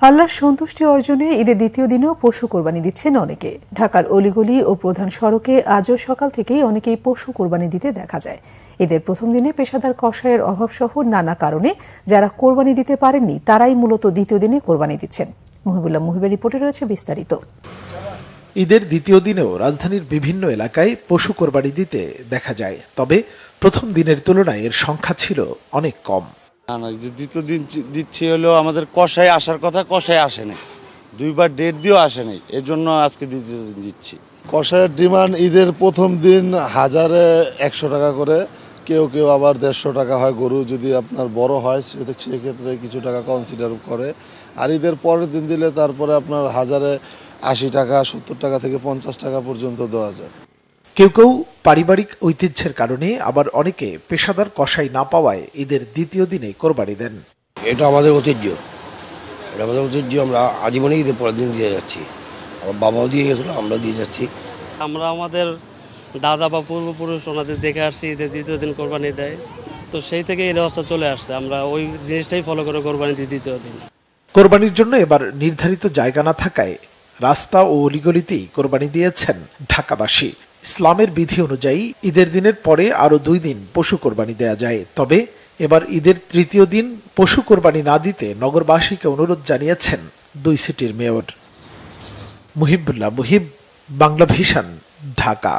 আল্লাহর সন্তুষ্টি অর্জনে ঈদের দ্বিতীয় দিনেও পশু কোরবানি দিচ্ছেন অনেকে। ঢাকার অলিগলি ও প্রধান সড়কে আজও সকাল থেকেই অনেকেই পশু কোরবানি দিতে দেখা যায়। ঈদের প্রথম দিনে পেশাদার কসাইয়ের অভাবসহ নানা কারণে যারা কোরবানি দিতে পারেননি তারাই মূলত দ্বিতীয় দিনে কোরবানি দিচ্ছেন। মুহিবুল্লাহ মুহিবের রিপোর্টে রয়েছে বিস্তারিত। ঈদের দ্বিতীয় দিনেও রাজধানীর বিভিন্ন এলাকায় পশু কোরবানি দিতে দেখা যায়, তবে প্রথম দিনের তুলনায় এর সংখ্যা ছিল অনেক কম। দ্বিতীয় দিন দিচ্ছি হলো আমাদের কষায় আসার কথা, কষায় আসে নাই, দুইবার ডেট দিয়েও আসে নাই, এর জন্য আজকে দ্বিতীয় দিন দিচ্ছি। কষায়ের ডিমান্ড ঈদের প্রথম দিন 1000-100 টাকা করে, কেউ কেউ আবার 150 টাকা হয়। গরু যদি আপনার বড় হয় সেক্ষেত্রে কিছু টাকা কনসিডার করে। আর ঈদের পরের দিন দিলে তারপরে আপনার 1080 টাকা, 70 টাকা থেকে 50 টাকা পর্যন্ত দেওয়া যায়। কেউ কেউ পারিবারিক ঐতিহ্যের কারণে, আবার অনেকে পেশাদার কসাই না পাওয়ায় ঈদের দ্বিতীয় দিনে কোরবানি দেন। এটা আমাদের ঐতিহ্য, আমরা আজীবনে ঈদের পরের দিন দিয়ে যাচ্ছি। আমার বাবাও দিয়ে গেছিলো, আমরা দিয়ে যাচ্ছি। আমরা আমাদের দাদা বা পূর্বপুরুষ ওনাদের দেখে আসছি ঈদের দ্বিতীয় দিন কোরবানি দেয়, তো সেই থেকে এই ব্যবস্থা চলে আসছে। আমরা ওই জিনিসটাই ফলো করে কোরবানি দিই দ্বিতীয় দিন। কোরবানির জন্য এবার নির্ধারিত জায়গা না থাকায় রাস্তা ও অলিগলিতেই কোরবানি দিয়েছেন ঢাকাবাসী। ইসলামের বিধি অনুযায়ী ঈদের দিনের পরে আরো 2 দিন পশু কোরবানি দেয়া যায়, তবে এবার ঈদের তৃতীয় দিন পশু কোরবানি না দিতে নগরবাসীকে অনুরোধ জানিয়েছেন 2 সিটির মেয়র। মুহিবুল্লাহ মুহিব, বাংলা ভিশন, ঢাকা।